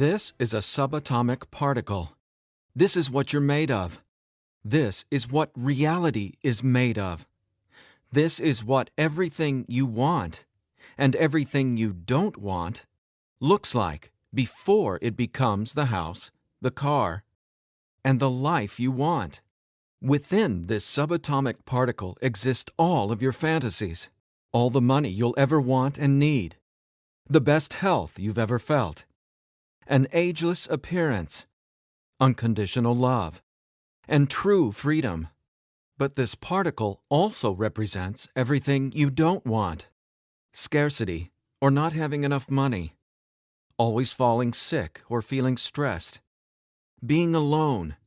This is a subatomic particle. This is what you're made of. This is what reality is made of. This is what everything you want and everything you don't want looks like before it becomes the house, the car, and the life you want. Within this subatomic particle exist all of your fantasies, all the money you'll ever want and need, the best health you've ever felt, an ageless appearance, unconditional love, and true freedom. But this particle also represents everything you don't want: scarcity, or not having enough money, always falling sick or feeling stressed, being alone,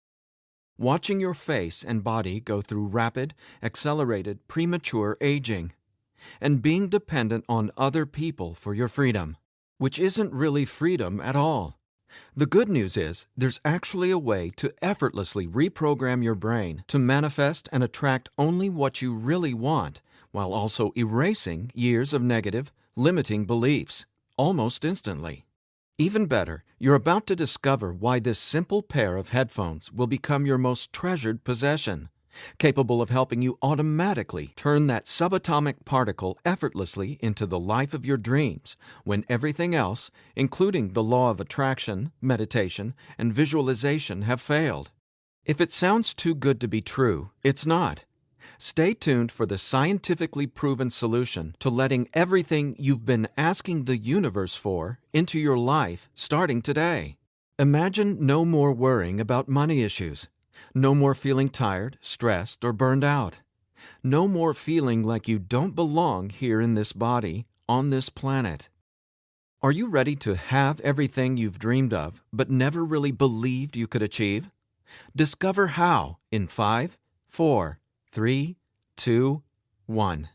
watching your face and body go through rapid, accelerated, premature aging, and being dependent on other people for your freedom, which isn't really freedom at all. The good news is there's actually a way to effortlessly reprogram your brain to manifest and attract only what you really want, while also erasing years of negative, limiting beliefs, almost instantly. Even better, you're about to discover why this simple pair of headphones will become your most treasured possession, capable of helping you automatically turn that subatomic particle effortlessly into the life of your dreams when everything else, including the law of attraction, meditation, and visualization, have failed. If it sounds too good to be true, it's not. Stay tuned for the scientifically proven solution to letting everything you've been asking the universe for into your life starting today. Imagine no more worrying about money issues. No more feeling tired, stressed, or burned out. No more feeling like you don't belong here in this body, on this planet. Are you ready to have everything you've dreamed of but never really believed you could achieve? Discover how in 5, 4, 3, 2, 1.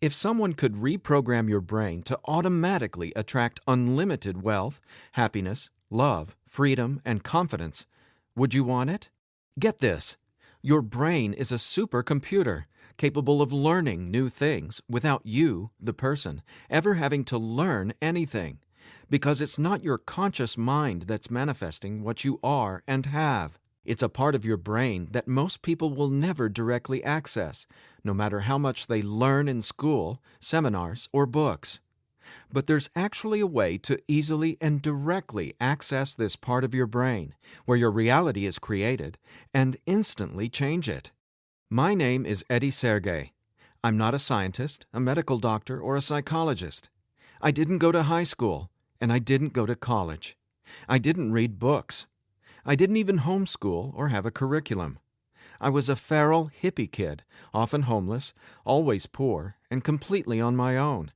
If someone could reprogram your brain to automatically attract unlimited wealth, happiness, love, freedom, and confidence, would you want it? Get this. Your brain is a supercomputer capable of learning new things without you, the person, ever having to learn anything, because it's not your conscious mind that's manifesting what you are and have. It's a part of your brain that most people will never directly access, no matter how much they learn in school, seminars, or books. But there's actually a way to easily and directly access this part of your brain, where your reality is created, and instantly change it. My name is Sergey. I'm not a scientist, a medical doctor, or a psychologist. I didn't go to high school, and I didn't go to college. I didn't read books. I didn't even homeschool or have a curriculum. I was a feral hippie kid, often homeless, always poor, and completely on my own.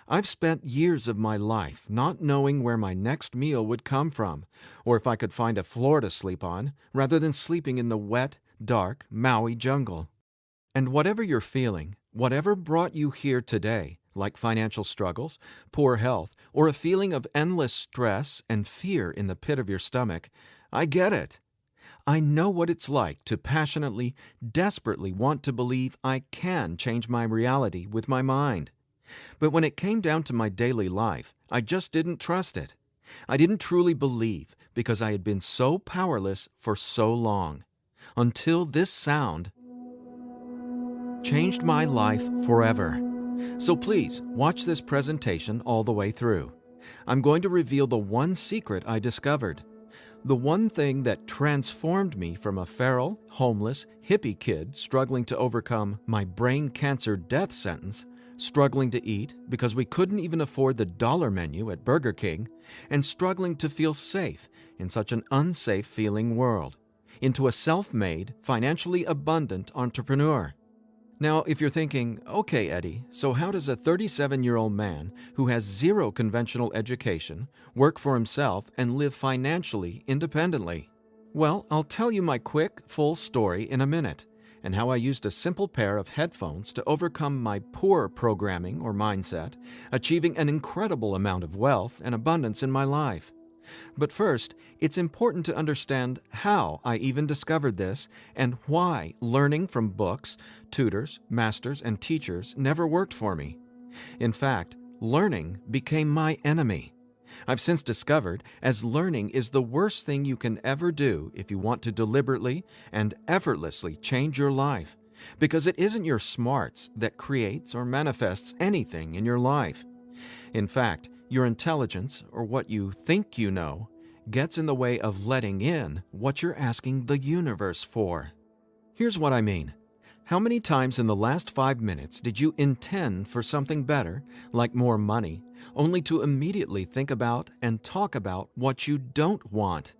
I've spent years of my life not knowing where my next meal would come from, or if I could find a floor to sleep on, rather than sleeping in the wet, dark Maui jungle. And whatever you're feeling, whatever brought you here today, like financial struggles, poor health, or a feeling of endless stress and fear in the pit of your stomach, I get it. I know what it's like to passionately, desperately want to believe I can change my reality with my mind. But when it came down to my daily life, I just didn't trust it. I didn't truly believe because I had been so powerless for so long. Until this sound changed my life forever. So please, watch this presentation all the way through. I'm going to reveal the one secret I discovered. The one thing that transformed me from a feral, homeless, hippie kid struggling to overcome my brain cancer death sentence, struggling to eat because we couldn't even afford the dollar menu at Burger King, and struggling to feel safe in such an unsafe-feeling world, into a self-made, financially abundant entrepreneur. Now, if you're thinking, okay, Eddie, so how does a 37-year-old man who has zero conventional education work for himself and live financially independently? Well, I'll tell you my quick, full story in a minute, and how I used a simple pair of headphones to overcome my poor programming or mindset, achieving an incredible amount of wealth and abundance in my life. But first, it's important to understand how I even discovered this and why learning from books, tutors, masters, and teachers never worked for me. In fact, learning became my enemy. I've since discovered as learning is the worst thing you can ever do if you want to deliberately and effortlessly change your life, because it isn't your smarts that creates or manifests anything in your life. In fact, your intelligence, or what you think you know, gets in the way of letting in what you're asking the universe for. Here's what I mean. How many times in the last 5 minutes did you intend for something better, like more money, only to immediately think about and talk about what you don't want?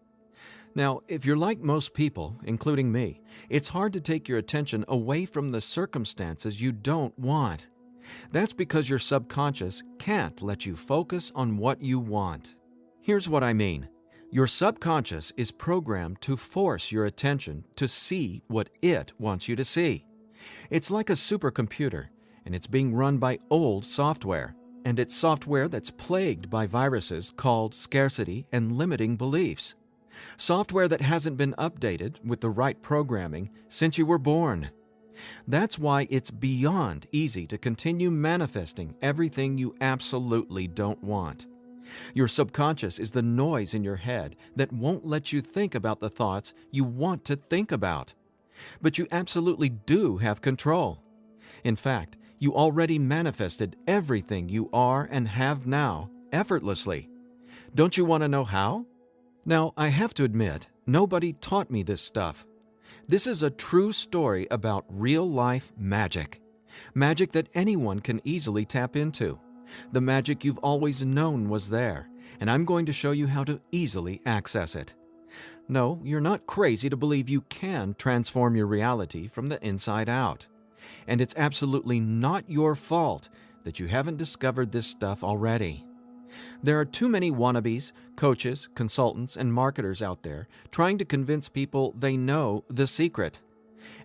Now, if you're like most people, including me, it's hard to take your attention away from the circumstances you don't want. That's because your subconscious can't let you focus on what you want. Here's what I mean. Your subconscious is programmed to force your attention to see what it wants you to see. It's like a supercomputer, and it's being run by old software, and it's software that's plagued by viruses called scarcity and limiting beliefs. Software that hasn't been updated with the right programming since you were born. That's why it's beyond easy to continue manifesting everything you absolutely don't want. Your subconscious is the noise in your head that won't let you think about the thoughts you want to think about. But you absolutely do have control. In fact, you already manifested everything you are and have now effortlessly. Don't you want to know how? Now, I have to admit, nobody taught me this stuff. This is a true story about real-life magic. Magic that anyone can easily tap into. The magic you've always known was there, and I'm going to show you how to easily access it. No, you're not crazy to believe you can transform your reality from the inside out. And it's absolutely not your fault that you haven't discovered this stuff already. There are too many wannabes, coaches, consultants, and marketers out there trying to convince people they know the secret.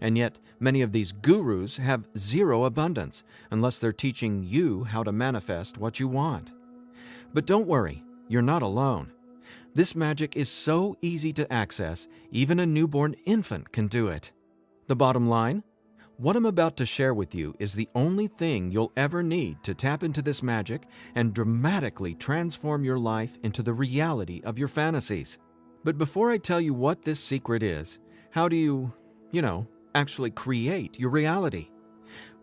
And yet, many of these gurus have zero abundance unless they're teaching you how to manifest what you want. But don't worry, you're not alone. This magic is so easy to access, even a newborn infant can do it. The bottom line? What I'm about to share with you is the only thing you'll ever need to tap into this magic and dramatically transform your life into the reality of your fantasies. But before I tell you what this secret is, how do you, actually create your reality?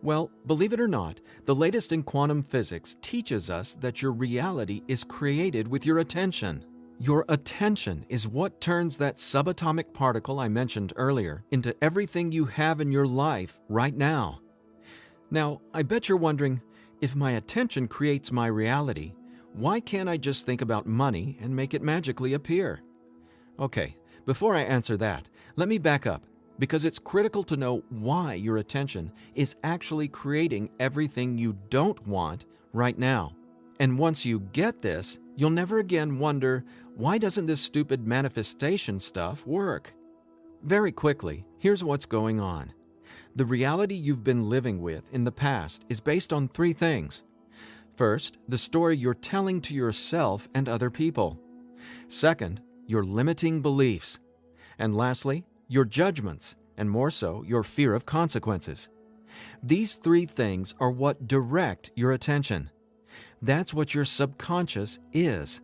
Well, believe it or not, the latest in quantum physics teaches us that your reality is created with your attention. Your attention is what turns that subatomic particle I mentioned earlier into everything you have in your life right now. Now, I bet you're wondering, if my attention creates my reality, why can't I just think about money and make it magically appear? Okay, before I answer that, let me back up, because it's critical to know why your attention is actually creating everything you don't want right now. And once you get this, you'll never again wonder, why doesn't this stupid manifestation stuff work? Very quickly, here's what's going on. The reality you've been living with in the past is based on 3 things. First, the story you're telling to yourself and other people. Second, your limiting beliefs. And lastly, your judgments, and more so, your fear of consequences. These 3 things are what direct your attention. That's what your subconscious is.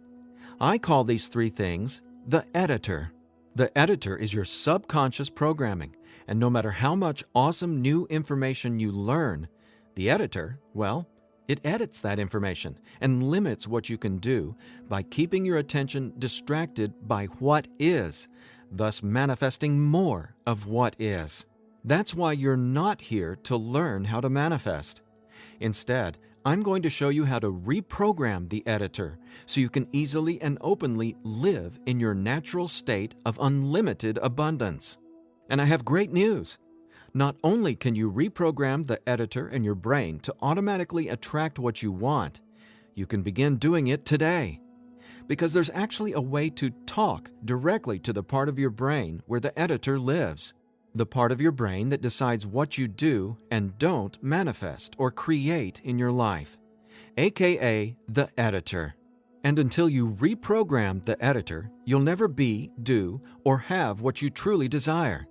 I call these 3 things the editor. The editor is your subconscious programming, and no matter how much awesome new information you learn, the editor, well, it edits that information and limits what you can do by keeping your attention distracted by what is, thus manifesting more of what is. That's why you're not here to learn how to manifest. Instead, I'm going to show you how to reprogram the editor so you can easily and openly live in your natural state of unlimited abundance. And I have great news. Not only can you reprogram the editor in your brain to automatically attract what you want, you can begin doing it today. Because there's actually a way to talk directly to the part of your brain where the editor lives. The part of your brain that decides what you do and don't manifest or create in your life, aka the editor. And until you reprogram the editor, you'll never be, do, or have what you truly desire.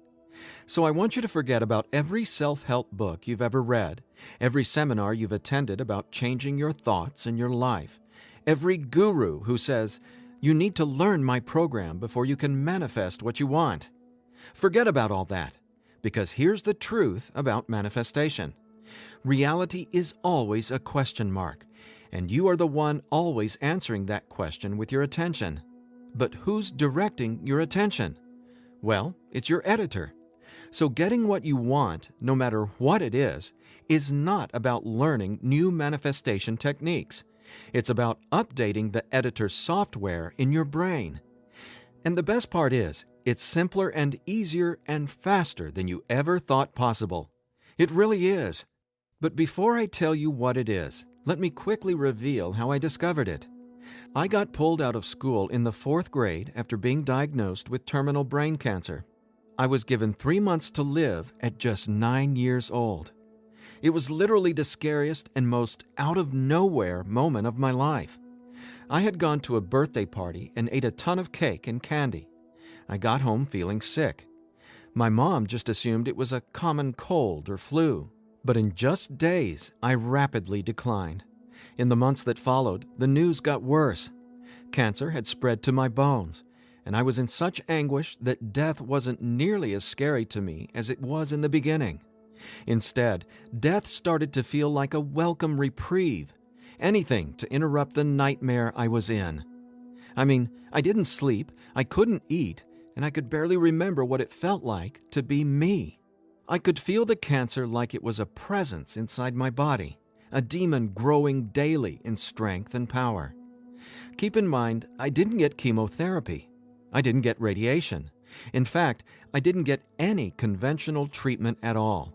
So I want you to forget about every self-help book you've ever read, every seminar you've attended about changing your thoughts and your life, every guru who says, "You need to learn my program before you can manifest what you want." Forget about all that, because here's the truth about manifestation. Reality is always a question mark, and you are the one always answering that question with your attention. But who's directing your attention? Well, it's your editor. So getting what you want, no matter what it is not about learning new manifestation techniques. It's about updating the editor's software in your brain. And the best part is, it's simpler and easier and faster than you ever thought possible. It really is. But before I tell you what it is, let me quickly reveal how I discovered it. I got pulled out of school in the 4th grade after being diagnosed with terminal brain cancer. I was given 3 months to live at just 9 years old. It was literally the scariest and most out-of-nowhere moment of my life. I had gone to a birthday party and ate a ton of cake and candy. I got home feeling sick. My mom just assumed it was a common cold or flu. But in just days, I rapidly declined. In the months that followed, the news got worse. Cancer had spread to my bones, and I was in such anguish that death wasn't nearly as scary to me as it was in the beginning. Instead, death started to feel like a welcome reprieve, anything to interrupt the nightmare I was in. I mean, I didn't sleep, I couldn't eat, and I could barely remember what it felt like to be me. I could feel the cancer like it was a presence inside my body, a demon growing daily in strength and power. Keep in mind, I didn't get chemotherapy. I didn't get radiation. In fact, I didn't get any conventional treatment at all.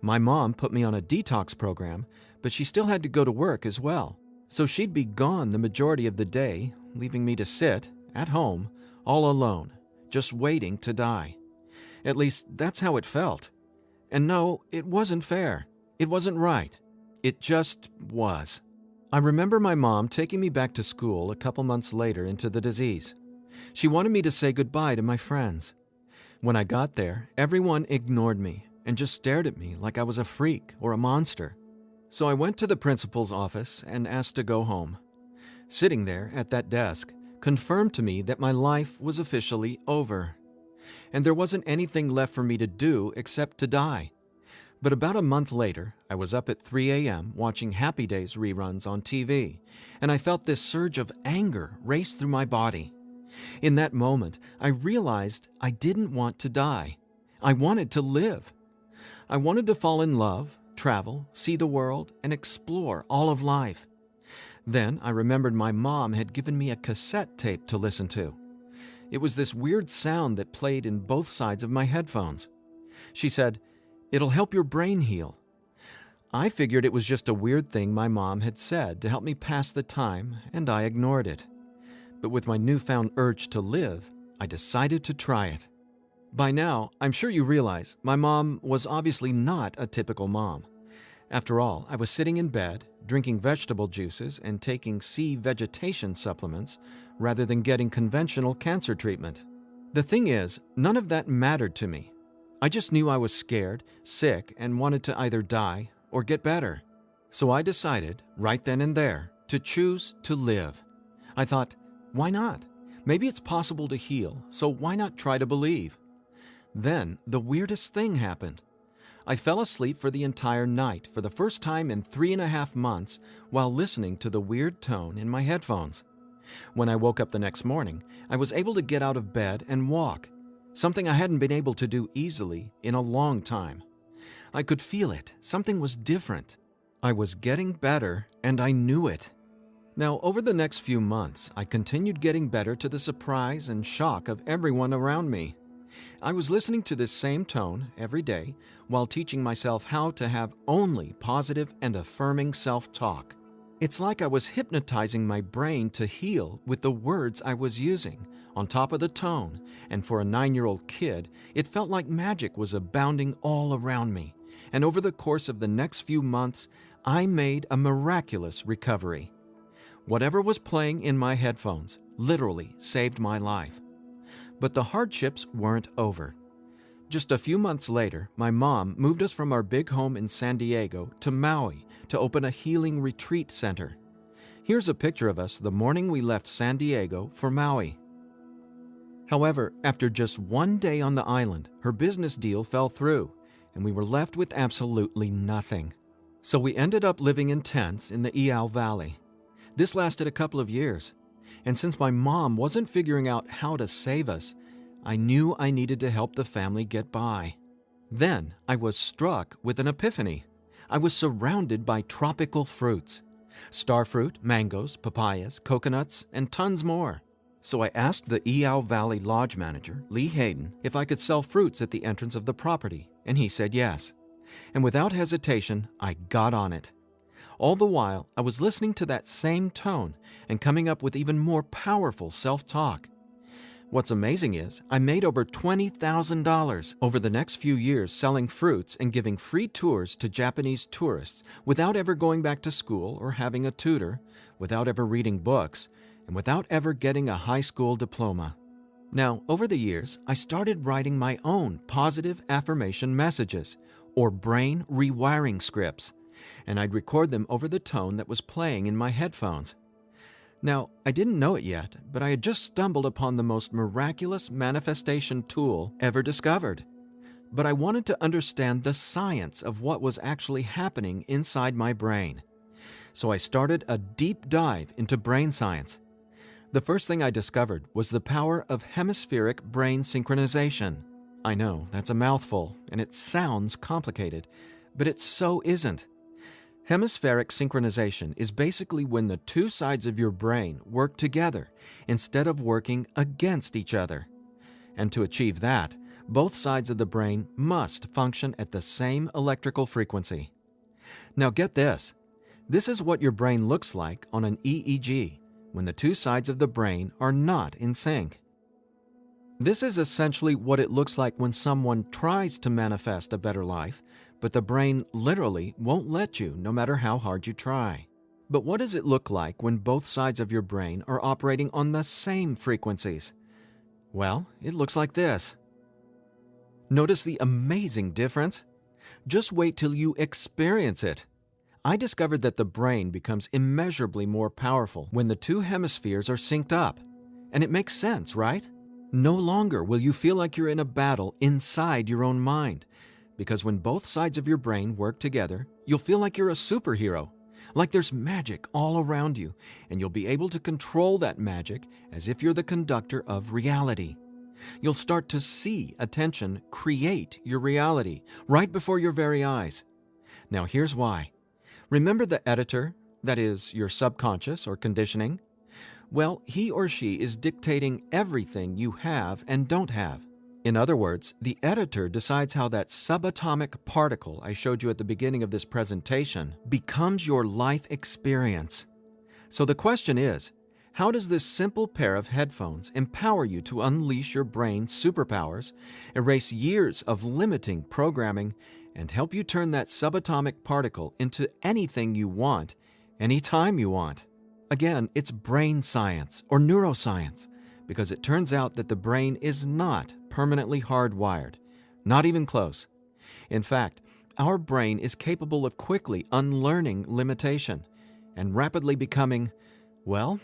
My mom put me on a detox program, but she still had to go to work as well. So she'd be gone the majority of the day, leaving me to sit, at home, all alone, just waiting to die. At least, that's how it felt. And no, it wasn't fair. It wasn't right. It just was. I remember my mom taking me back to school a couple months later into the disease. She wanted me to say goodbye to my friends. When I got there, everyone ignored me and just stared at me like I was a freak or a monster. So I went to the principal's office and asked to go home. Sitting there at that desk confirmed to me that my life was officially over. And there wasn't anything left for me to do except to die. But about a month later, I was up at 3 a.m. watching Happy Days reruns on TV, and I felt this surge of anger race through my body. In that moment, I realized I didn't want to die. I wanted to live. I wanted to fall in love, travel, see the world, and explore all of life. Then I remembered my mom had given me a cassette tape to listen to. It was this weird sound that played in both sides of my headphones. She said, "It'll help your brain heal." I figured it was just a weird thing my mom had said to help me pass the time, and I ignored it. But with my newfound urge to live, I decided to try it. By now, I'm sure you realize my mom was obviously not a typical mom. After all, I was sitting in bed, drinking vegetable juices and taking sea vegetation supplements rather than getting conventional cancer treatment. The thing is, none of that mattered to me. I just knew I was scared, sick, and wanted to either die or get better. So I decided, right then and there, to choose to live. I thought, why not? Maybe it's possible to heal, so why not try to believe? Then, the weirdest thing happened. I fell asleep for the entire night for the first time in 3.5 months while listening to the weird tone in my headphones. When I woke up the next morning, I was able to get out of bed and walk, something I hadn't been able to do easily in a long time. I could feel it. Something was different. I was getting better, and I knew it. Now, over the next few months, I continued getting better to the surprise and shock of everyone around me. I was listening to this same tone every day while teaching myself how to have only positive and affirming self-talk. It's like I was hypnotizing my brain to heal with the words I was using, on top of the tone, and for a 9-year-old kid, it felt like magic was abounding all around me. And over the course of the next few months, I made a miraculous recovery. Whatever was playing in my headphones literally saved my life. But the hardships weren't over. Just a few months later, my mom moved us from our big home in San Diego to Maui to open a healing retreat center. Here's a picture of us the morning we left San Diego for Maui. However, after just one day on the island, her business deal fell through, and we were left with absolutely nothing. So we ended up living in tents in the Iao Valley. This lasted a couple of years, and since my mom wasn't figuring out how to save us, I knew I needed to help the family get by. Then I was struck with an epiphany. I was surrounded by tropical fruits: starfruit, mangoes, papayas, coconuts, and tons more. So I asked the Iao Valley Lodge manager, Lee Hayden, if I could sell fruits at the entrance of the property, and he said yes. And without hesitation, I got on it. All the while, I was listening to that same tone and coming up with even more powerful self-talk. What's amazing is I made over $20,000 over the next few years selling fruits and giving free tours to Japanese tourists without ever going back to school or having a tutor, without ever reading books, and without ever getting a high school diploma. Now, over the years, I started writing my own positive affirmation messages, or brain rewiring scripts, and I'd record them over the tone that was playing in my headphones. Now, I didn't know it yet, but I had just stumbled upon the most miraculous manifestation tool ever discovered. But I wanted to understand the science of what was actually happening inside my brain. So I started a deep dive into brain science. The first thing I discovered was the power of hemispheric brain synchronization. I know, that's a mouthful, and it sounds complicated, but it so isn't. Hemispheric synchronization is basically when the two sides of your brain work together instead of working against each other. And to achieve that, both sides of the brain must function at the same electrical frequency. Now get this. This is what your brain looks like on an EEG when the two sides of the brain are not in sync. This is essentially what it looks like when someone tries to manifest a better life, but the brain literally won't let you no matter how hard you try. But what does it look like when both sides of your brain are operating on the same frequencies? Well, it looks like this. Notice the amazing difference? Just wait till you experience it. I discovered that the brain becomes immeasurably more powerful when the two hemispheres are synced up. And it makes sense, right? No longer will you feel like you're in a battle inside your own mind, because when both sides of your brain work together, you'll feel like you're a superhero, like there's magic all around you, and you'll be able to control that magic as if you're the conductor of reality. You'll start to see attention create your reality right before your very eyes. Now here's why. Remember the editor, that is, your subconscious or conditioning? Well, he or she is dictating everything you have and don't have. In other words, the editor decides how that subatomic particle I showed you at the beginning of this presentation becomes your life experience. So the question is, how does this simple pair of headphones empower you to unleash your brain's superpowers, erase years of limiting programming, and help you turn that subatomic particle into anything you want, anytime you want? Again, it's brain science or neuroscience, because it turns out that the brain is not permanently hardwired, not even close. In fact, our brain is capable of quickly unlearning limitation and rapidly becoming, well,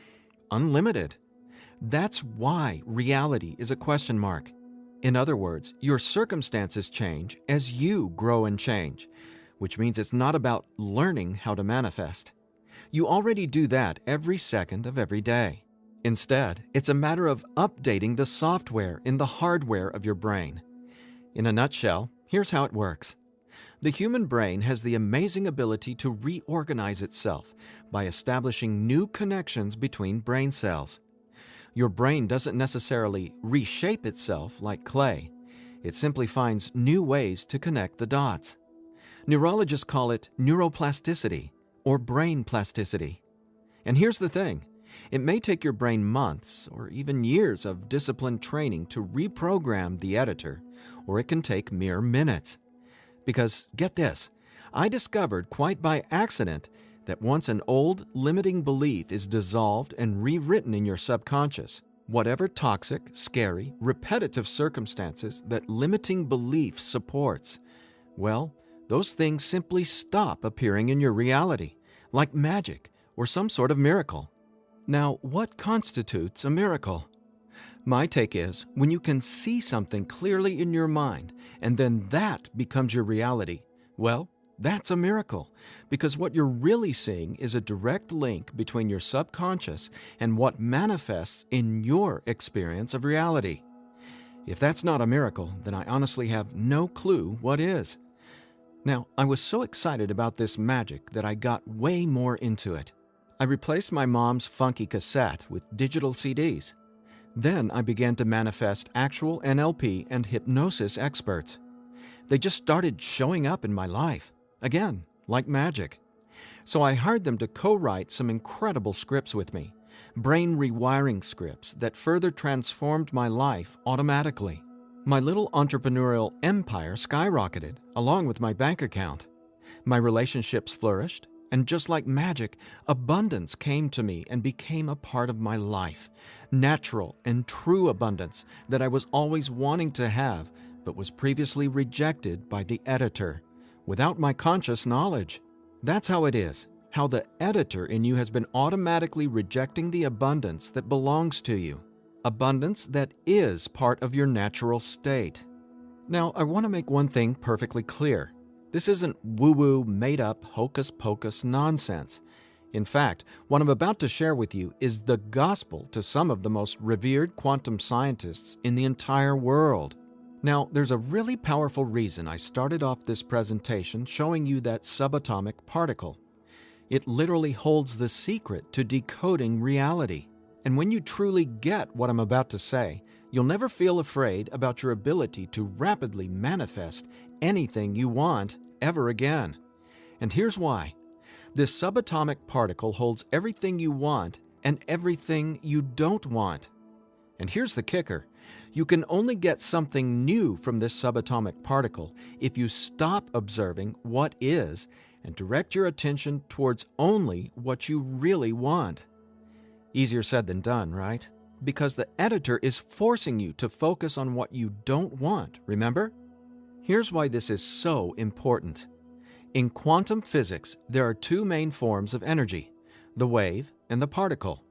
unlimited. That's why reality is a question mark. In other words, your circumstances change as you grow and change, which means it's not about learning how to manifest. You already do that every second of every day. Instead, it's a matter of updating the software in the hardware of your brain. In a nutshell, here's how it works. The human brain has the amazing ability to reorganize itself by establishing new connections between brain cells. Your brain doesn't necessarily reshape itself like clay. It simply finds new ways to connect the dots. Neurologists call it neuroplasticity or brain plasticity. And here's the thing. It may take your brain months or even years of disciplined training to reprogram the editor, or it can take mere minutes. Because, get this, I discovered quite by accident that once an old, limiting belief is dissolved and rewritten in your subconscious, whatever toxic, scary, repetitive circumstances that limiting belief supports, well, those things simply stop appearing in your reality, like magic, or some sort of miracle. Now, what constitutes a miracle? My take is when you can see something clearly in your mind and then that becomes your reality, well, that's a miracle, because what you're really seeing is a direct link between your subconscious and what manifests in your experience of reality. If that's not a miracle, then I honestly have no clue what is. Now, I was so excited about this magic that I got way more into it. I replaced my mom's funky cassette with digital CDs. Then I began to manifest actual NLP and hypnosis experts. They just started showing up in my life. Again, like magic. So I hired them to co-write some incredible scripts with me, brain rewiring scripts that further transformed my life automatically. My little entrepreneurial empire skyrocketed, along with my bank account. My relationships flourished, and just like magic, abundance came to me and became a part of my life. Natural and true abundance that I was always wanting to have, but was previously rejected by the editor, without my conscious knowledge. That's how it is, how the editor in you has been automatically rejecting the abundance that belongs to you, abundance that is part of your natural state. Now, I want to make one thing perfectly clear. This isn't woo-woo, made-up, hocus-pocus nonsense. In fact, what I'm about to share with you is the gospel to some of the most revered quantum scientists in the entire world. Now, there's a really powerful reason I started off this presentation showing you that subatomic particle. It literally holds the secret to decoding reality. And when you truly get what I'm about to say, you'll never feel afraid about your ability to rapidly manifest anything you want ever again. And here's why. This subatomic particle holds everything you want and everything you don't want. And here's the kicker. You can only get something new from this subatomic particle if you stop observing what is and direct your attention towards only what you really want. Easier said than done, right? Because the editor is forcing you to focus on what you don't want, remember? Here's why this is so important. In quantum physics, there are two main forms of energy, the wave and the particle.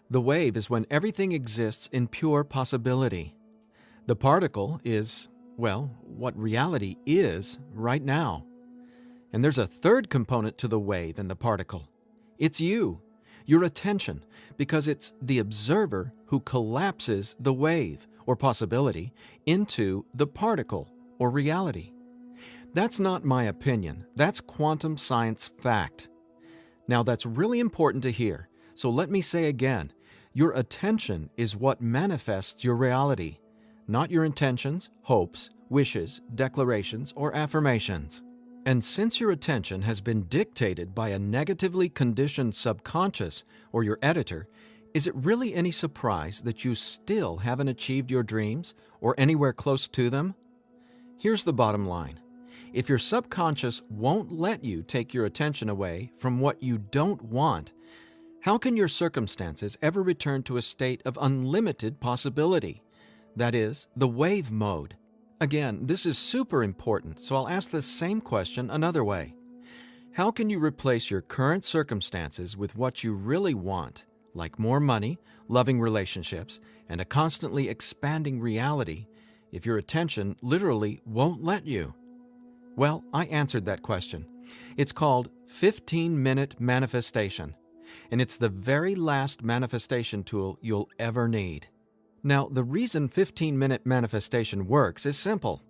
The wave is when everything exists in pure possibility. The particle is, well, what reality is right now. And there's a third component to the wave and the particle. It's you, your attention, because it's the observer who collapses the wave, or possibility, into the particle, or reality. That's not my opinion. That's quantum science fact. Now, that's really important to hear, so let me say again, your attention is what manifests your reality, not your intentions, hopes, wishes, declarations, or affirmations. And since your attention has been dictated by a negatively conditioned subconscious or your editor, is it really any surprise that you still haven't achieved your dreams or anywhere close to them? Here's the bottom line. If your subconscious won't let you take your attention away from what you don't want, how can your circumstances ever return to a state of unlimited possibility? That is, the wave mode. Again, this is super important, so I'll ask the same question another way. How can you replace your current circumstances with what you really want, like more money, loving relationships, and a constantly expanding reality, if your attention literally won't let you? Well, I answered that question. It's called 15-minute manifestation, and it's the very last manifestation tool you'll ever need. Now, the reason 15-minute manifestation works is simple.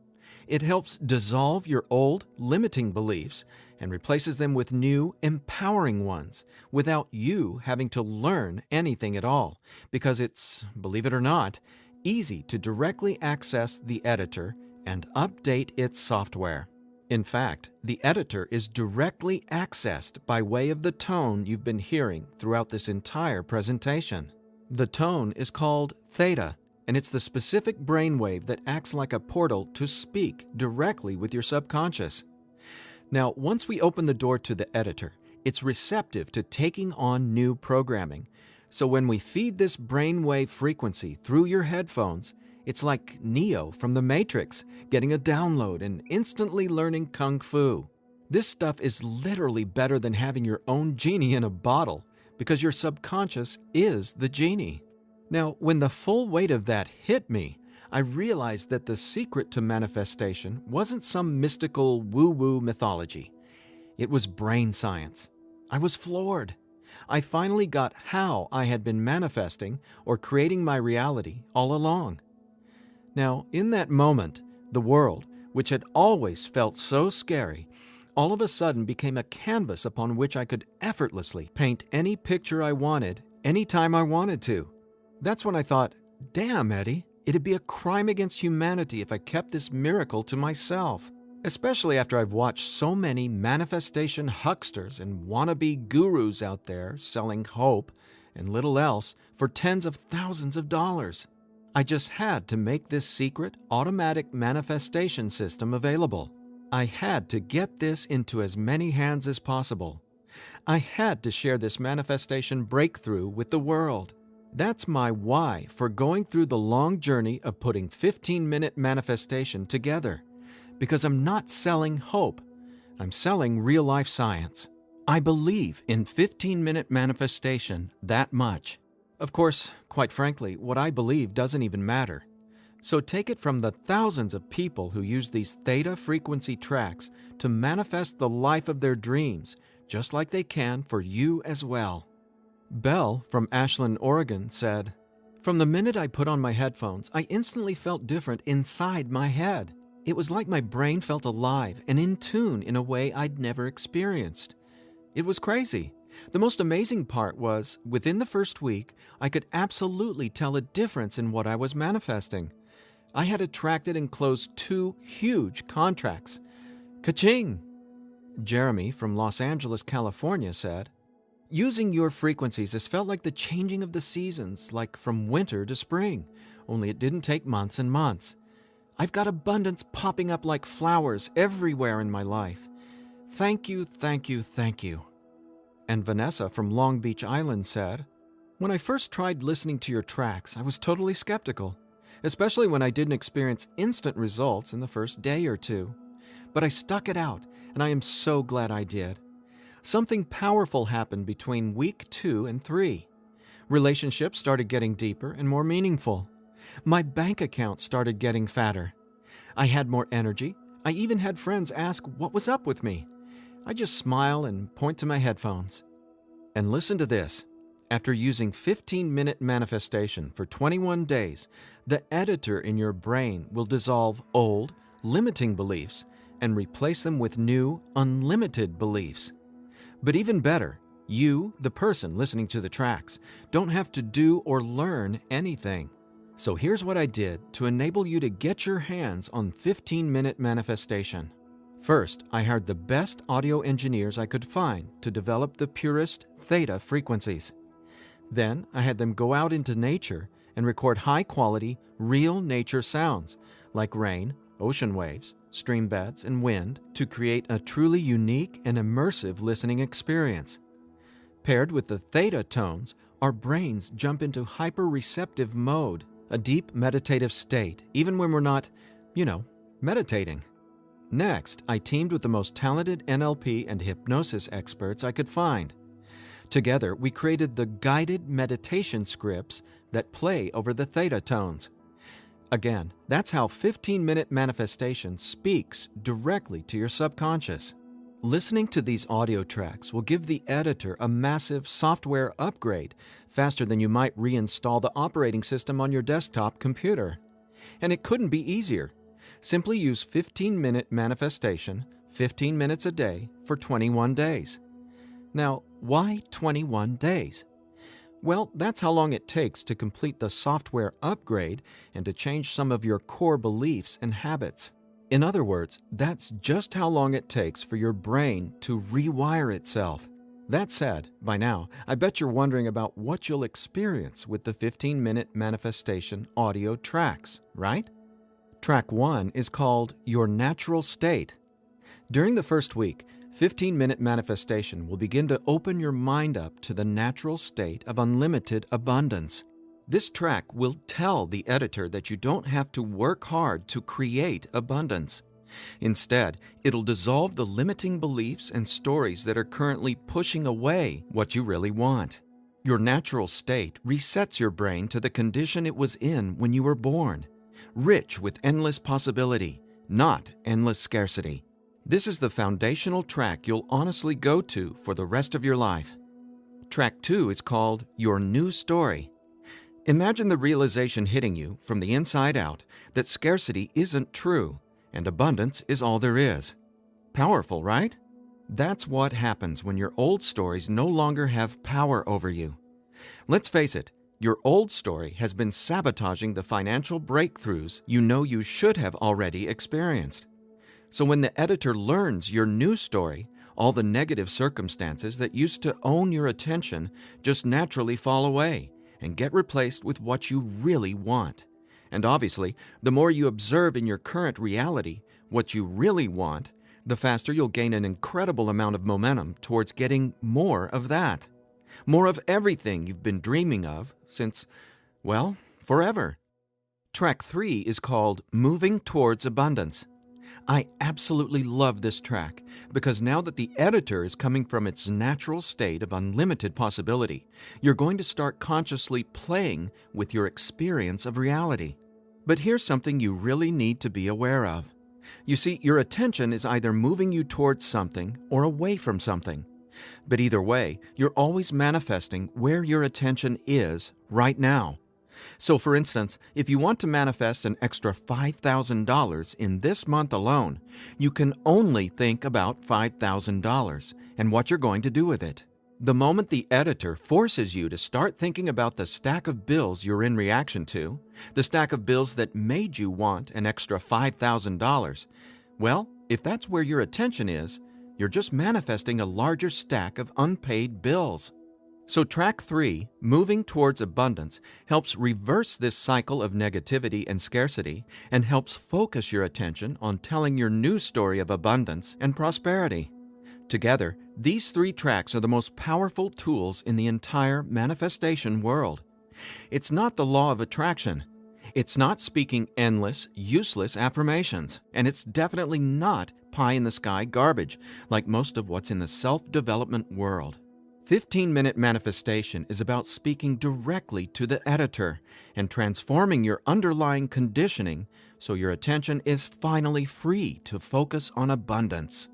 It helps dissolve your old, limiting beliefs and replaces them with new, empowering ones without you having to learn anything at all, because it's, believe it or not, easy to directly access the editor and update its software. In fact, the editor is directly accessed by way of the tone you've been hearing throughout this entire presentation. The tone is called theta, and it's the specific brainwave that acts like a portal to speak directly with your subconscious. Now, once we open the door to the editor, it's receptive to taking on new programming. So when we feed this brainwave frequency through your headphones, it's like Neo from the Matrix getting a download and instantly learning Kung Fu. This stuff is literally better than having your own genie in a bottle, because your subconscious is the genie. Now, when the full weight of that hit me, I realized that the secret to manifestation wasn't some mystical woo-woo mythology. It was brain science. I was floored. I finally got how I had been manifesting or creating my reality all along. Now, in that moment, the world, which had always felt so scary, all of a sudden became a canvas upon which I could effortlessly paint any picture I wanted, anytime I wanted to. That's when I thought, damn, Eddie, it'd be a crime against humanity if I kept this miracle to myself. Especially after I've watched so many manifestation hucksters and wannabe gurus out there selling hope and little else for tens of thousands of dollars. I just had to make this secret, automatic manifestation system available. I had to get this into as many hands as possible. I had to share this manifestation breakthrough with the world. That's my why for going through the long journey of putting 15-minute manifestation together. Because I'm not selling hope. I'm selling real-life science. I believe in 15-minute manifestation that much. Of course, quite frankly, what I believe doesn't even matter. So take it from the thousands of people who use these theta frequency tracks to manifest the life of their dreams, just like they can for you as well. Belle from Ashland, Oregon said, "From the minute I put on my headphones, I instantly felt different inside my head. It was like my brain felt alive and in tune in a way I'd never experienced. It was crazy. The most amazing part was, within the first week, I could absolutely tell a difference in what I was manifesting. I had attracted and closed 2 huge contracts. Ka-ching!" Jeremy from Los Angeles, California said, "Using your frequencies has felt like the changing of the seasons, like from winter to spring, only it didn't take months and months. I've got abundance popping up like flowers everywhere in my life. Thank you, thank you, thank you." And Vanessa from Long Beach Island said, "When I first tried listening to your tracks, I was totally skeptical, especially when I didn't experience instant results in the first day or two. But I stuck it out, and I am so glad I did. Something powerful happened between week 2 and 3. Relationships started getting deeper and more meaningful. My bank account started getting fatter. I had more energy. I even had friends ask what was up with me. I just smile and point to my headphones. And listen to this. After using 15-minute manifestation for 21 days, the editor in your brain will dissolve old, limiting beliefs and replace them with new, unlimited beliefs. But even better, you, the person listening to the tracks, don't have to do or learn anything. So here's what I did to enable you to get your hands on 15-minute manifestation. First, I hired the best audio engineers I could find to develop the purest theta frequencies. Then, I had them go out into nature and record high-quality, real nature sounds like rain, ocean waves, stream beds, and wind to create a truly unique and immersive listening experience. Paired with the theta tones, our brains jump into hyper-receptive mode, a deep meditative state, even when we're not, meditating. Next, I teamed with the most talented NLP and hypnosis experts I could find. Together, we created the guided meditation scripts that play over the theta tones. Again, that's how 15-minute manifestation speaks directly to your subconscious. Listening to these audio tracks will give the editor a massive software upgrade faster than you might reinstall the operating system on your desktop computer. And it couldn't be easier. Simply use 15-minute manifestation, 15 minutes a day for 21 days. Now, why 21 days? Well, that's how long it takes to complete the software upgrade and to change some of your core beliefs and habits. In other words, that's just how long it takes for your brain to rewire itself. That said, by now, I bet you're wondering about what you'll experience with the 15-minute manifestation audio tracks, right? Track 1 is called Your Natural State. During the first week, 15-minute manifestation will begin to open your mind up to the natural state of unlimited abundance. This track will tell the editor that you don't have to work hard to create abundance. Instead, it'll dissolve the limiting beliefs and stories that are currently pushing away what you really want. Your natural state resets your brain to the condition it was in when you were born, rich with endless possibility, not endless scarcity. This is the foundational track you'll honestly go to for the rest of your life. Track 2 is called Your New Story. Imagine the realization hitting you from the inside out that scarcity isn't true and abundance is all there is. Powerful, right? That's what happens when your old stories no longer have power over you. Let's face it, your old story has been sabotaging the financial breakthroughs you know you should have already experienced. So when the editor learns your new story, all the negative circumstances that used to own your attention just naturally fall away and get replaced with what you really want. And obviously, the more you observe in your current reality what you really want, the faster you'll gain an incredible amount of momentum towards getting more of that. More of everything you've been dreaming of since, well, forever. Track 3 is called Moving Towards Abundance. I absolutely love this track because now that the editor is coming from its natural state of unlimited possibility, you're going to start consciously playing with your experience of reality. But here's something you really need to be aware of. You see, your attention is either moving you towards something or away from something. But either way, you're always manifesting where your attention is right now. So for instance, if you want to manifest an extra $5,000 in this month alone, you can only think about $5,000 and what you're going to do with it. The moment the editor forces you to start thinking about the stack of bills you're in reaction to, the stack of bills that made you want an extra $5,000, well, if that's where your attention is, you're just manifesting a larger stack of unpaid bills. So track 3, Moving Towards Abundance, helps reverse this cycle of negativity and scarcity and helps focus your attention on telling your new story of abundance and prosperity. Together, these 3 tracks are the most powerful tools in the entire manifestation world. It's not the law of attraction. It's not speaking endless, useless affirmations. And it's definitely not pie-in-the-sky garbage like most of what's in the self-development world. 15-minute manifestation is about speaking directly to the editor and transforming your underlying conditioning so your attention is finally free to focus on abundance.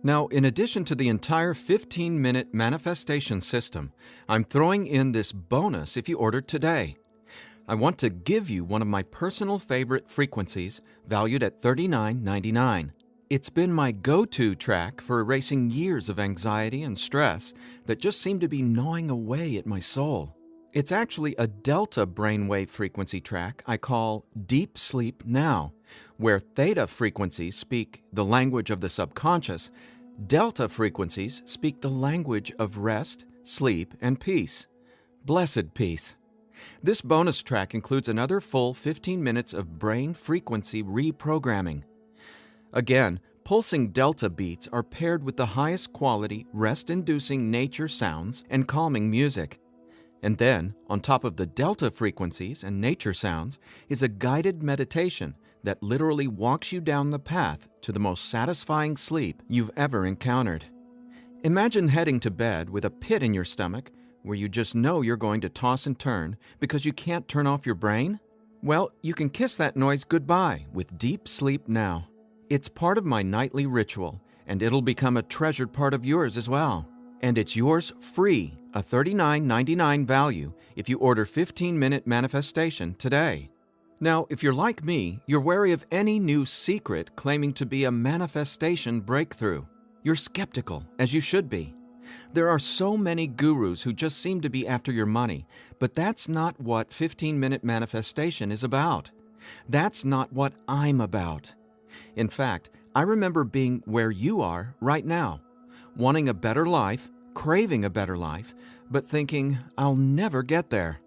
Now, in addition to the entire 15-minute manifestation system, I'm throwing in this bonus if you order today. I want to give you one of my personal favorite frequencies valued at $39.99. It's been my go-to track for erasing years of anxiety and stress that just seem to be gnawing away at my soul. It's actually a delta brainwave frequency track I call Deep Sleep Now, where theta frequencies speak the language of the subconscious, delta frequencies speak the language of rest, sleep, and peace. Blessed peace. This bonus track includes another full 15 minutes of brain frequency reprogramming. Again, pulsing delta beats are paired with the highest quality, rest-inducing nature sounds and calming music. And then, on top of the delta frequencies and nature sounds, is a guided meditation that literally walks you down the path to the most satisfying sleep you've ever encountered. Imagine heading to bed with a pit in your stomach where you just know you're going to toss and turn because you can't turn off your brain? Well, you can kiss that noise goodbye with Deep Sleep Now. It's part of my nightly ritual, and it'll become a treasured part of yours as well. And it's yours free, a $39.99 value, if you order 15-minute manifestation today. Now, if you're like me, you're wary of any new secret claiming to be a manifestation breakthrough. You're skeptical, as you should be. There are so many gurus who just seem to be after your money, but that's not what 15-minute manifestation is about. That's not what I'm about. In fact, I remember being where you are right now, wanting a better life, craving a better life, but thinking, I'll never get there.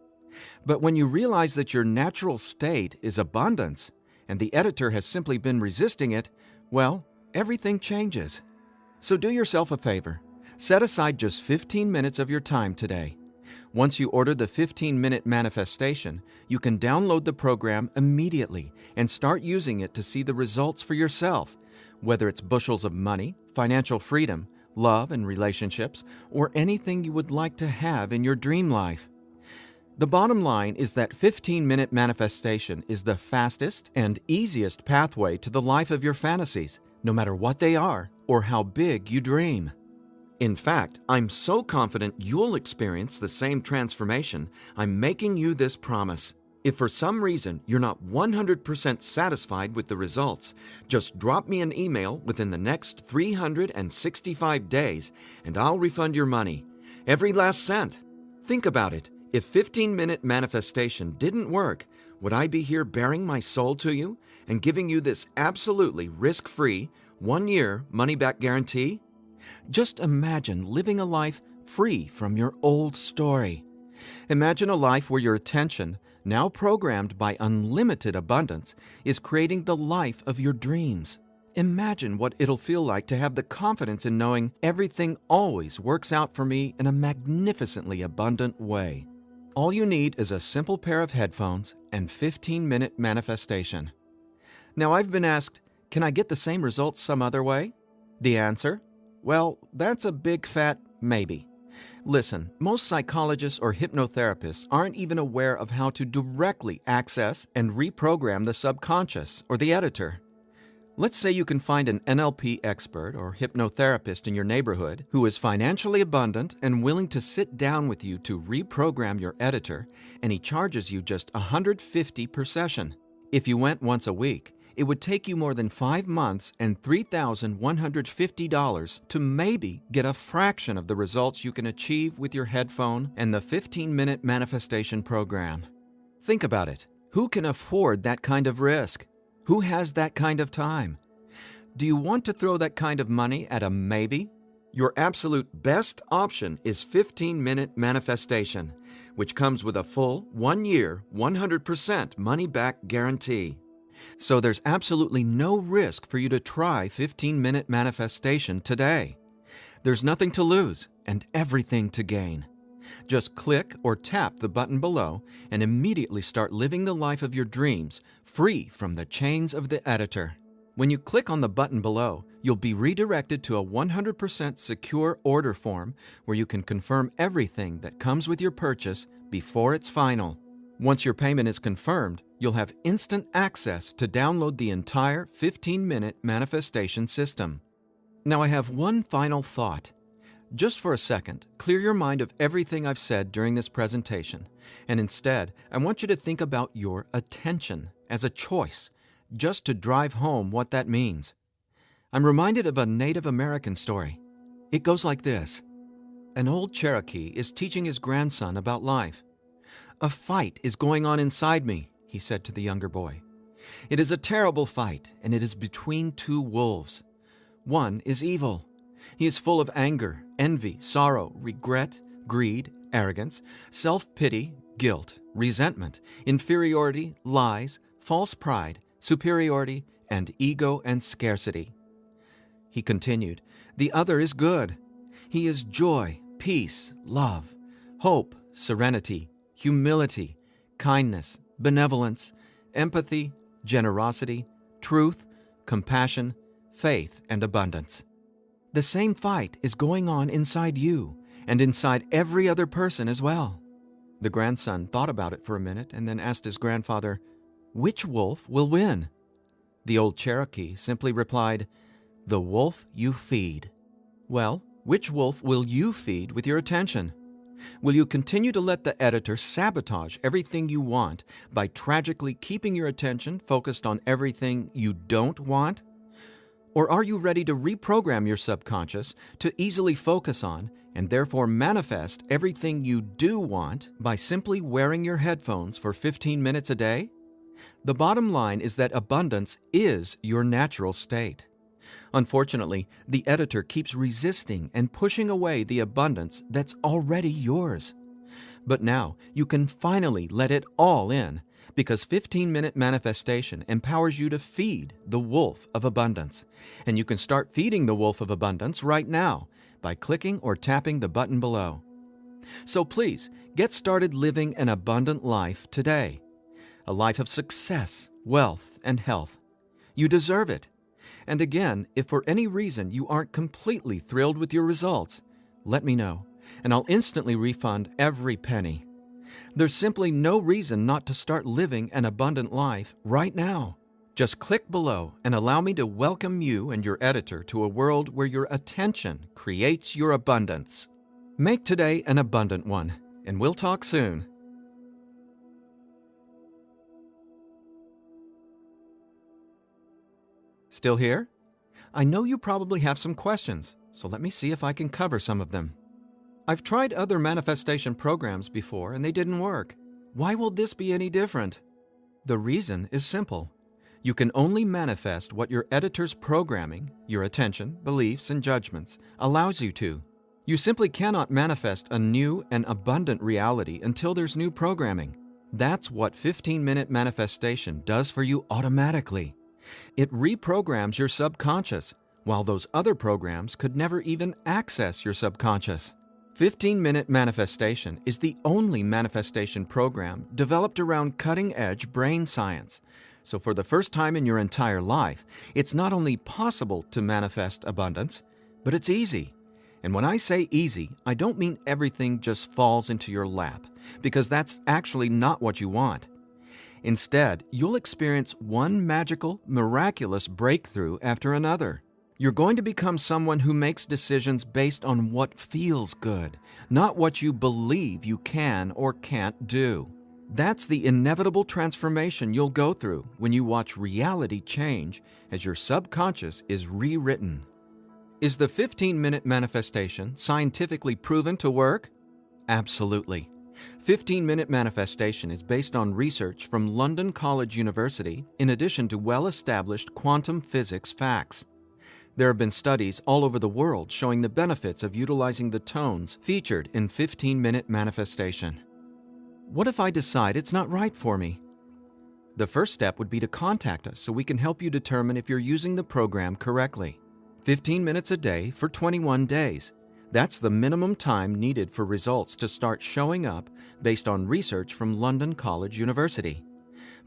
But when you realize that your natural state is abundance, and the editor has simply been resisting it, well, everything changes. So do yourself a favor. Set aside just 15 minutes of your time today. Once you order the 15-minute manifestation, you can download the program immediately and start using it to see the results for yourself, whether it's bushels of money, financial freedom, love and relationships, or anything you would like to have in your dream life. The bottom line is that 15-minute manifestation is the fastest and easiest pathway to the life of your fantasies, no matter what they are or how big you dream. In fact, I'm so confident you'll experience the same transformation, I'm making you this promise. If for some reason you're not 100% satisfied with the results, just drop me an email within the next 365 days and I'll refund your money. Every last cent. Think about it. If 15-minute manifestation didn't work, would I be here bearing my soul to you and giving you this absolutely risk-free, 1-year money-back guarantee? Just imagine living a life free from your old story. Imagine a life where your attention, now programmed by unlimited abundance, is creating the life of your dreams. Imagine what it'll feel like to have the confidence in knowing everything always works out for me in a magnificently abundant way. All you need is a simple pair of headphones and 15-minute manifestation. Now, I've been asked, can I get the same results some other way? The answer? Well, that's a big fat maybe. Listen, most psychologists or hypnotherapists aren't even aware of how to directly access and reprogram the subconscious or the editor. Let's say you can find an NLP expert or hypnotherapist in your neighborhood who is financially abundant and willing to sit down with you to reprogram your editor, and he charges you just $150 per session. If you went once a week, it would take you more than 5 months and $3,150 to maybe get a fraction of the results you can achieve with your headphone and the 15-minute manifestation program. Think about it. Who can afford that kind of risk? Who has that kind of time? Do you want to throw that kind of money at a maybe? Your absolute best option is 15-minute manifestation, which comes with a full 1-year, 100% money-back guarantee. So there's absolutely no risk for you to try 15-minute manifestation today. There's nothing to lose and everything to gain. Just click or tap the button below and immediately start living the life of your dreams, free from the chains of the editor. When you click on the button below, you'll be redirected to a 100% secure order form where you can confirm everything that comes with your purchase before it's final. Once your payment is confirmed, you'll have instant access to download the entire 15-minute manifestation system. Now I have one final thought. Just for a second, clear your mind of everything I've said during this presentation, and instead, I want you to think about your attention as a choice, just to drive home what that means. I'm reminded of a Native American story. It goes like this. An old Cherokee is teaching his grandson about life. "A fight is going on inside me," he said to the younger boy. "It is a terrible fight, and it is between two wolves. One is evil. He is full of anger, envy, sorrow, regret, greed, arrogance, self-pity, guilt, resentment, inferiority, lies, false pride, superiority, and ego and scarcity." He continued, "The other is good. He is joy, peace, love, hope, serenity, humility, kindness, benevolence, empathy, generosity, truth, compassion, faith, and abundance. The same fight is going on inside you and inside every other person as well." The grandson thought about it for a minute and then asked his grandfather, "Which wolf will win?" The old Cherokee simply replied, "The wolf you feed." Well, which wolf will you feed with your attention? Will you continue to let the editor sabotage everything you want by tragically keeping your attention focused on everything you don't want? Or are you ready to reprogram your subconscious to easily focus on and therefore manifest everything you do want by simply wearing your headphones for 15 minutes a day? The bottom line is that abundance is your natural state. Unfortunately, the editor keeps resisting and pushing away the abundance that's already yours. But now you can finally let it all in, because 15-minute manifestation empowers you to feed the wolf of abundance. And you can start feeding the wolf of abundance right now by clicking or tapping the button below. So please, get started living an abundant life today. A life of success, wealth, and health. You deserve it. And again, if for any reason you aren't completely thrilled with your results, let me know, and I'll instantly refund every penny. There's simply no reason not to start living an abundant life right now. Just click below and allow me to welcome you and your editor to a world where your attention creates your abundance. Make today an abundant one, and we'll talk soon. Still here? I know you probably have some questions, so let me see if I can cover some of them. I've tried other manifestation programs before and they didn't work. Why will this be any different? The reason is simple. You can only manifest what your editor's programming, your attention, beliefs, and judgments allows you to. You simply cannot manifest a new and abundant reality until there's new programming. That's what 15-minute manifestation does for you automatically. It reprograms your subconscious, while those other programs could never even access your subconscious. 15-minute manifestation is the only manifestation program developed around cutting-edge brain science. So for the first time in your entire life, it's not only possible to manifest abundance, but it's easy. And when I say easy, I don't mean everything just falls into your lap, because that's actually not what you want. Instead, you'll experience one magical, miraculous breakthrough after another. You're going to become someone who makes decisions based on what feels good, not what you believe you can or can't do. That's the inevitable transformation you'll go through when you watch reality change as your subconscious is rewritten. Is the 15-minute manifestation scientifically proven to work? Absolutely. 15-minute manifestation is based on research from London College University in addition to well-established quantum physics facts. There have been studies all over the world showing the benefits of utilizing the tones featured in 15-minute manifestation. What if I decide it's not right for me? The first step would be to contact us so we can help you determine if you're using the program correctly. 15 minutes a day for 21 days. That's the minimum time needed for results to start showing up based on research from London College University.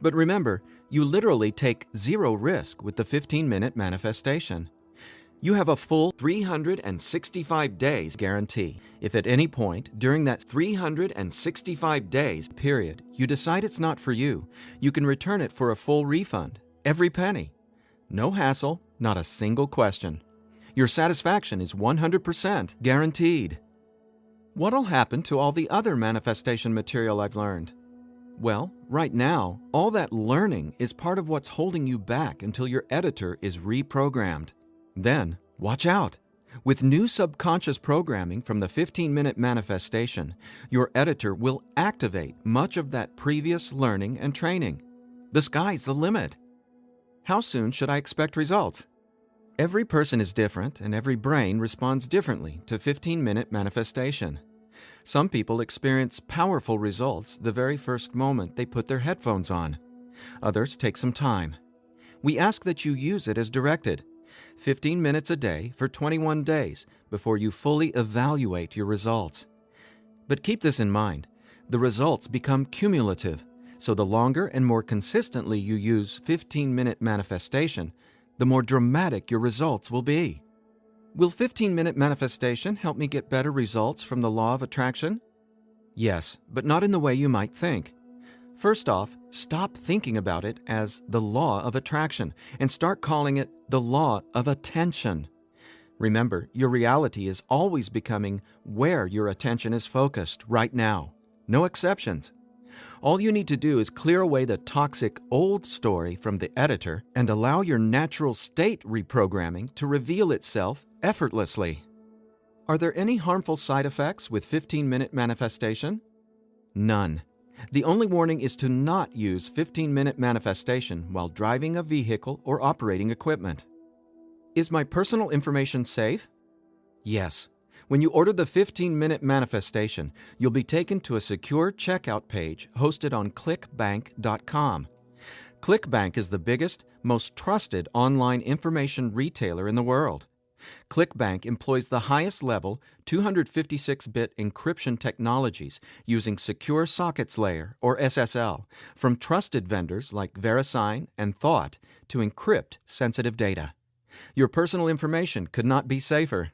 But remember, you literally take zero risk with the 15-minute manifestation. You have a full 365 days guarantee. If at any point during that 365 days period you decide it's not for you, you can return it for a full refund, every penny. No hassle, not a single question. Your satisfaction is 100% guaranteed. What'll happen to all the other manifestation material I've learned? Well, right now, all that learning is part of what's holding you back until your editor is reprogrammed. Then, watch out! With new subconscious programming from the 15-minute manifestation, your editor will activate much of that previous learning and training. The sky's the limit. How soon should I expect results? Every person is different, and every brain responds differently to 15-minute manifestation. Some people experience powerful results the very first moment they put their headphones on. Others take some time. We ask that you use it as directed. 15 minutes a day for 21 days before you fully evaluate your results. But keep this in mind, the results become cumulative, so the longer and more consistently you use 15-minute manifestation, the more dramatic your results will be. Will 15-minute manifestation help me get better results from the law of attraction? Yes, but not in the way you might think. First off, stop thinking about it as the law of attraction and start calling it the law of attention. Remember, your reality is always becoming where your attention is focused right now. No exceptions. All you need to do is clear away the toxic old story from the editor and allow your natural state reprogramming to reveal itself effortlessly. Are there any harmful side effects with 15-minute manifestation? None. The only warning is to not use 15-minute manifestation while driving a vehicle or operating equipment. Is my personal information safe? Yes. When you order the 15-minute manifestation, you'll be taken to a secure checkout page hosted on clickbank.com. ClickBank is the biggest, most trusted online information retailer in the world. ClickBank employs the highest level 256-bit encryption technologies using Secure Sockets Layer, or SSL, from trusted vendors like VeriSign and Thought to encrypt sensitive data. Your personal information could not be safer.